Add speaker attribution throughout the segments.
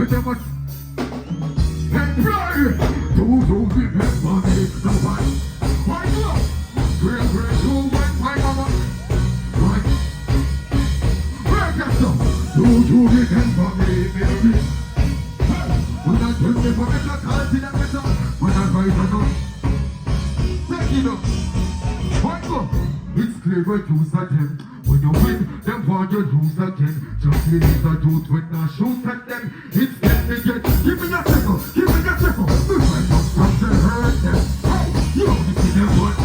Speaker 1: with them much. And pray, do remember me, no one. Why not? Great, do one, my mama. Right. Break that song. Do remember me, baby. When I tell me for better, I'll see that better. When I write a note, take it up. Why go? It's clear what you again. When you win, them want you lose again. Just it is a dude when I shoot at them. It's get me get. Give me a second, give me a second. We might not stop to hurt them. Hey, you only see them one.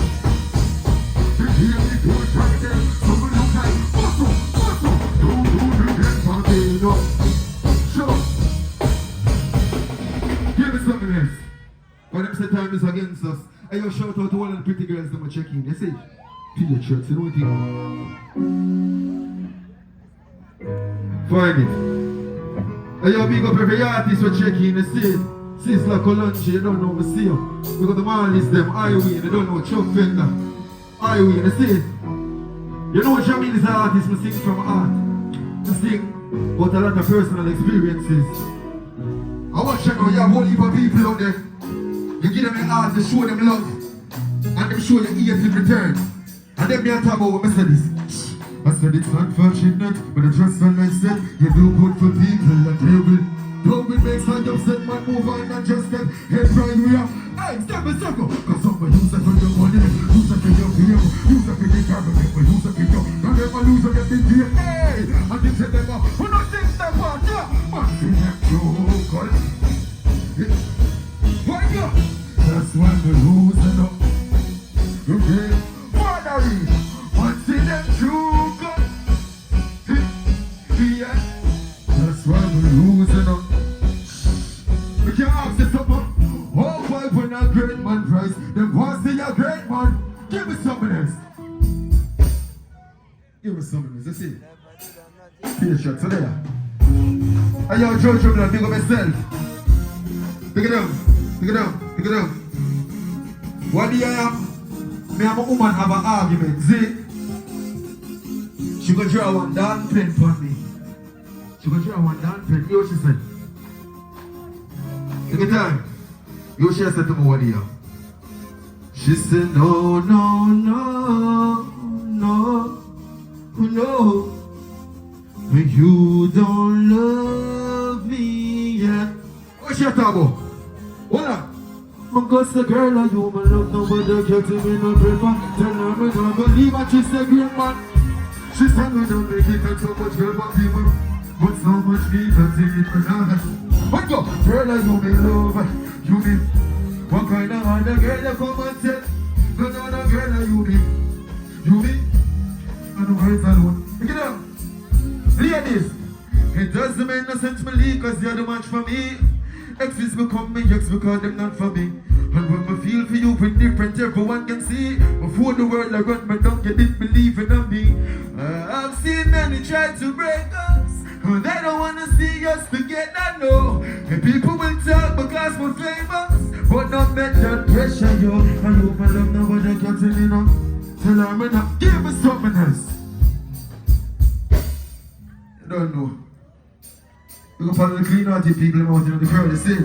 Speaker 1: They hear me do it right there. Someone look like muscle. Don't do the dead party, no. Sure. Give me something else. When them say time is against us, and you shout out to all of the pretty girls that are checking. You see? Your shirts, you know what you find it. And you big up every artist who check in, you see it. See it's like Colunchi, you don't know me see you. Because the man is them, Highway, they don't know Chuck Fender. Highway, you see it. You know Jahmiel is an artist, I sing from art. I sing about a lot of personal experiences. I watch you know, you have a whole heap of people out there. You give them an art to show them love. And them show you ears in return. And then me a talk about what I said this. I said it's unfortunate, but I trust and I said you do good for people and they will. Don't be make such upset, man, move on and just get head right we are. Hey, step a circle, cause some use it for your money, use it for your fame, use it for your government, but use it for your, don't ever lose it get in here. Hey, I think say them up, who not think them part, yeah, man, see them joke, why you? That's why we're losing up. Okay. What's in them true good? Yeah, that's why we're losing up. We can't ask you something. Oh, why we're not great man price? Then what's the great man? Give me something else. Give me something else. Let's see. Patient, so there. And yo, Joe Jahmiel, think of myself. Pick it up. Pick it up. Pick it up. What do you have? Me and my woman have an argument, see? She go draw one down pen for me. She go draw one down pen. You know what she said? Take your time. You know what she said to me what here? She said, no, no, no, no, no. You don't love me yet. What's your talk about? What up? Because the girl I you, my love, nobody gets me no paper. Tell her me don't believe her, she's a great man. She said me don't make it and so much girl but people. But so much people see it for now. What go? Girl I you, me love, you me. What kind of other girl you come and say? No, no, no, girl I you me. You me? And the words alone. Pick it up. Ladies, it doesn't make no sense me leave cause you're the match for me. Exes become me, ex because them not for me. And when I feel for you, we different, everyone can see. Before the world I run, but don't get it believing in me. I've seen many try to break us, and they don't want to see us together, no. And people will talk because we're famous, but not make that pressure, yo. And you, my love, nobody can tell me no. Tell her me not, give me something else. You don't know. You can follow the clean hearted people out in the crowd, you see?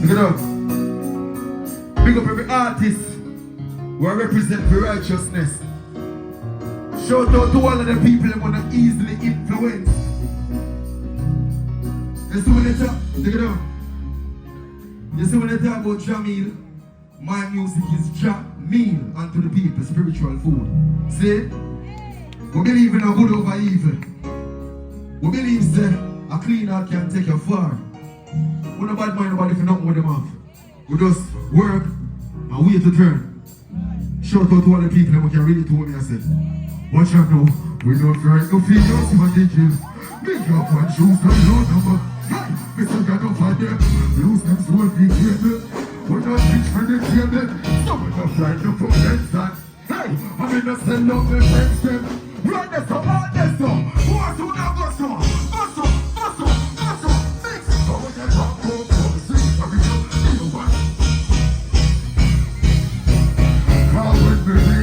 Speaker 1: Look it up. Big up every artist who represent for righteousness. Shout out to all of the people that want to easily influence. You see when they talk? Look it up. You see when they talk about Jahmiel? My music is Jahmiel unto the people, spiritual food. See? We believe in a good over evil. We believe that a clean heart can take you far. We don't bad mind nobody for nothing with them off. We just work and wait to turn. Shout out to all the people that can really tell me I said. Watch out now, we don't fear no fears, what they give. Big up and choose the low number. Hey, Mr. God don't fight them. Lose them so we game. We're not rich for the table. Some of us like the full inside. Hey, I'm in the send up the friends them. Run this up, all this up. What's who now go so? Muscle, muscle, muscle. Mix. Go with that rock, go, sing, every time, you know what? How would we be?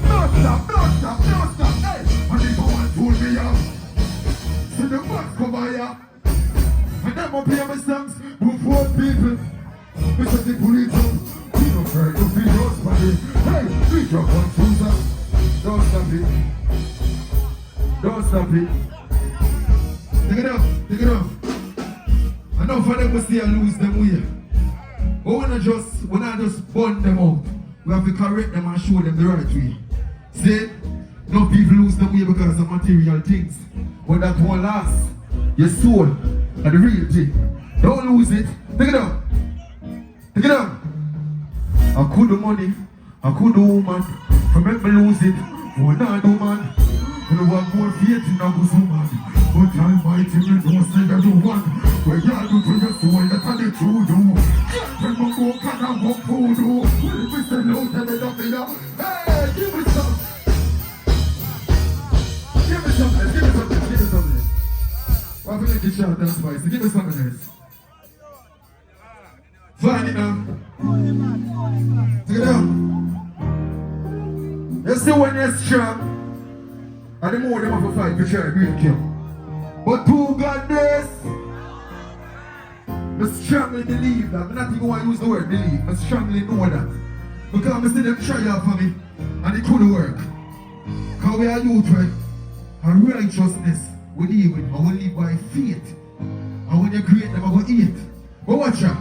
Speaker 1: Don't stop, don't stop, don't stop. Hey, and they go and pull me out. See the bus come fire. And them up here my songs, move forward people. Mr. the police, we don't care to be yours, buddy. Hey, we drop on cruiser. Don't stop it. Don't stop it. Take it up, take it up. Enough for them to see and lose them way. But when I just burn them out, we have to correct them and show them the right way. See, no people lose them way because of material things. But that won't last. Your soul and the real thing. Don't lose it. Take it up. Take it up. I could do money. I could do woman. I make me lose it. Oh, not do man. I have more faith in a good woman. But I'm fighting you, don't say that you want. Where you do to your soul, that's how they true do. Can't go, can't have one food do. If it's a low, tell me nothing now. Hey, give me some. Give me something, give me something, give me something. Why don't you get your dance spicy? Give me something else. Find it now. Take it down. You see when you're strong, and the more them have to fight to try to break you. But to God this, I strongly believe that. I'm not even going to use the word believe. I strongly know that. Because I see them try out for me, and it couldn't work. Because we are youth, right? And righteousness we live with, and we live by faith. And when you create them, I go eat. But watch out.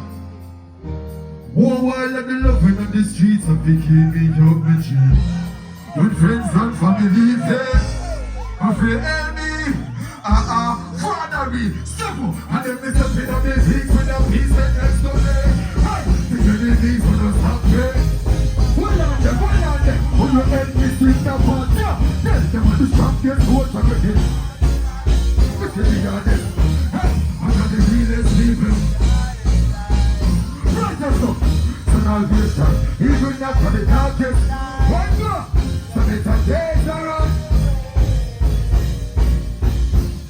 Speaker 1: One while at the loving on the streets of the keep me up my dream. Good friends and family there. I feel enemy. Father, simple. And then Mr. Pin on the things with a piece and next to me. Hey, the enemies will not stop me. Well on them. When you end me, streets are fun. Yeah, tell them what the strongest voice of the day. Mr. Pin on them. Hey, I'm not the realest people. Right up. Salvation, even not for the darkest. One more. So it's a days around.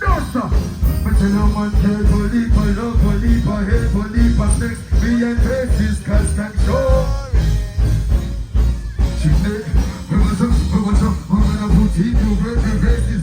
Speaker 1: No, sir. But you know, man, care, believe, I love, believe, I hate, believe, I sex, me and faces, cause control. She said, we want to put in to break the race.